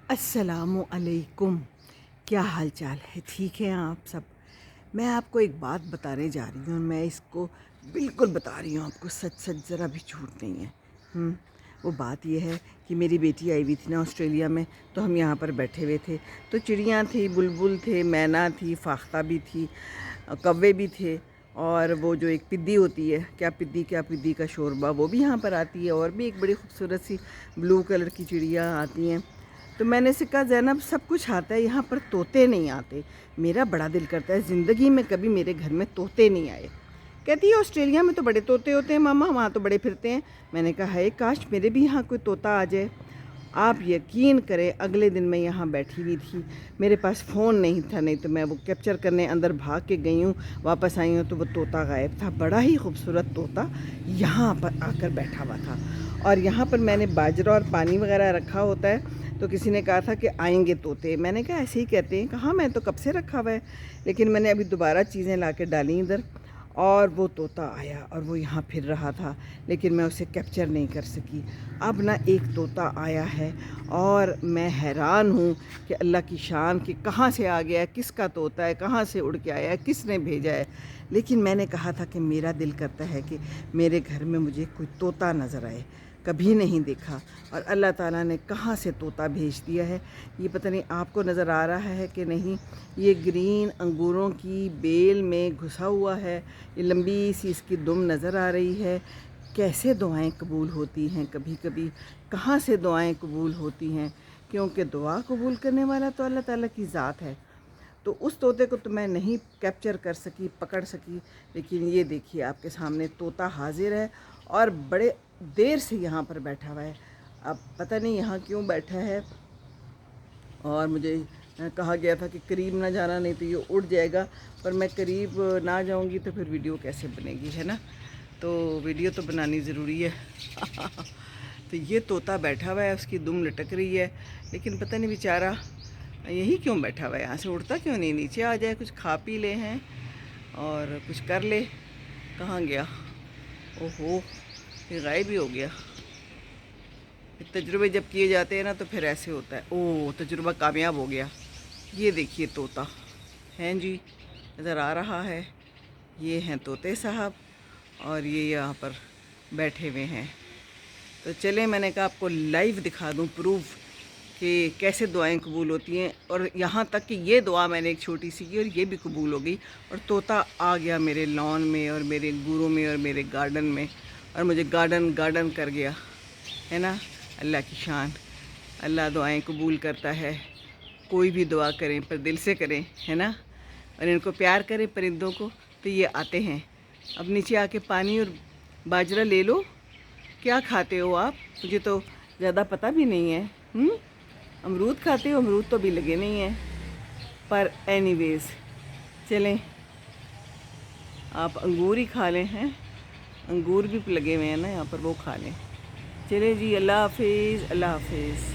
السلام علیکم. کیا حال چال ہے؟ ٹھیک ہیں آپ سب؟ میں آپ کو ایک بات بتانے جا رہی ہوں. میں اس کو بالکل بتا رہی ہوں آپ کو، سچ سچ، ذرا بھی جھوٹ نہیں ہے. وہ بات یہ ہے کہ میری بیٹی آئی ہوئی تھی نا آسٹریلیا میں، تو ہم یہاں پر بیٹھے ہوئے تھے. تو چڑیاں تھی، بلبل تھے، مینا تھی، فاختہ بھی تھی، کوے بھی تھے، اور وہ جو ایک پدی ہوتی ہے، کیا پدی کا شوربہ، وہ بھی یہاں پر آتی ہے. اور بھی ایک بڑی خوبصورت سی بلو کلر کی چڑیاں آتی ہیں. تو میں نے سے کہا زینب سب کچھ آتا ہے، یہاں پر طوطے نہیں آتے. میرا بڑا دل کرتا ہے زندگی میں کبھی میرے گھر میں طوطے نہیں آئے. کہتی ہے آسٹریلیا میں تو بڑے طوطے ہوتے ہیں ماما، وہاں تو بڑے پھرتے ہیں. میں نے کہا ہے کاش میرے بھی یہاں کوئی طوطا آ جائے. آپ یقین کریں، اگلے دن میں یہاں بیٹھی ہوئی تھی، میرے پاس فون نہیں تھا، نہیں تو میں وہ کیپچر کرنے اندر بھاگ کے گئی ہوں. واپس آئی ہوں تو وہ طوطا غائب تھا. بڑا ہی خوبصورت طوطا یہاں پر آ کر بیٹھا ہوا تھا. اور یہاں پر میں نے باجرہ اور پانی وغیرہ رکھا ہوتا ہے، تو کسی نے کہا تھا کہ آئیں گے طوطے. میں نے کہا ایسے ہی کہتے ہیں. کہا میں تو کب سے رکھا ہوا ہے، لیکن میں نے ابھی دوبارہ چیزیں لا کے ڈالیں ادھر، اور وہ طوطا آیا اور وہ یہاں پھر رہا تھا، لیکن میں اسے کیپچر نہیں کر سکی. اب نہ ایک طوطا آیا ہے اور میں حیران ہوں کہ اللہ کی شان کہ کہاں سے آ گیا ہے، کس کا طوطا ہے، کہاں سے اڑ کے آیا ہے، کس نے بھیجا ہے. لیکن میں نے کہا تھا کہ میرا دل کرتا ہے کہ میرے گھر میں مجھے کوئی طوطا نظر آئے. کبھی نہیں دیکھا، اور اللہ تعالیٰ نے کہاں سے طوطا بھیج دیا ہے. یہ پتہ نہیں آپ کو نظر آ رہا ہے کہ نہیں. یہ گرین انگوروں کی بیل میں گھسا ہوا ہے. یہ لمبی سی اس کی دم نظر آ رہی ہے. کیسے دعائیں قبول ہوتی ہیں کبھی کبھی، کہاں سے دعائیں قبول ہوتی ہیں، کیونکہ دعا قبول کرنے والا تو اللہ تعالیٰ کی ذات ہے. تو اس طوطے کو تو میں نہیں کیپچر کر سکی، پکڑ سکی. لیکن یہ دیکھیے آپ کے سامنے طوطا حاضر ہے، اور بڑے دیر سے یہاں پر بیٹھا ہوا ہے. اب پتہ نہیں یہاں کیوں بیٹھا ہے. اور مجھے کہا گیا تھا کہ قریب نہ جانا، نہیں تو یہ اڑ جائے گا. پر میں قریب نہ جاؤں گی تو پھر ویڈیو کیسے بنے گی، ہے نا. تو ویڈیو تو بنانی ضروری ہے. تو یہ طوطا بیٹھا ہوا ہے، اس کی دم لٹک رہی ہے. لیکن پتہ نہیں بیچارہ یہی کیوں بیٹھا ہوا ہے، یہاں سے اڑتا کیوں نہیں، نیچے آ جائے، کچھ کھا پی لے ہیں اور کچھ کر لے. کہاں گیا؟ اوہو، یہ غائب ہی ہو گیا. تجربے جب کیے جاتے ہیں نا تو پھر ایسے ہوتا ہے. تجربہ کامیاب ہو گیا. یہ دیکھیے طوطا ہیں جی، نظر آ رہا ہے. یہ ہیں طوطے صاحب، اور یہ یہاں پر بیٹھے ہوئے ہیں. تو چلیں، میں نے کہا آپ کو لائیو دکھا دوں پروف کہ کیسے دعائیں قبول ہوتی ہیں. اور یہاں تک کہ یہ دعا میں نے ایک چھوٹی سی کی اور یہ بھی قبول ہو گئی. اور طوطا آ گیا میرے لان میں اور میرے انگوروں میں اور میرے گارڈن میں، اور مجھے گارڈن کر گیا، ہے نا. اللہ کی شان. اللہ دعائیں قبول کرتا ہے. کوئی بھی دعا کریں پر دل سے کریں، ہے نا. اور ان کو پیار کریں پرندوں کو، تو یہ آتے ہیں. اب نیچے آ کے پانی اور باجرہ لے لو. کیا کھاتے ہو آپ؟ مجھے تو زیادہ پتہ بھی نہیں ہے. امرود کھاتے ہو؟ امرود تو بھی لگے نہیں ہیں. پر اینی ویز چلیں، آپ انگور ہی کھا لیں. ہیں انگور بھی لگے ہوئے ہیں نا یہاں پر، وہ کھا لیں. چلے جی، اللہ حافظ، اللہ حافظ.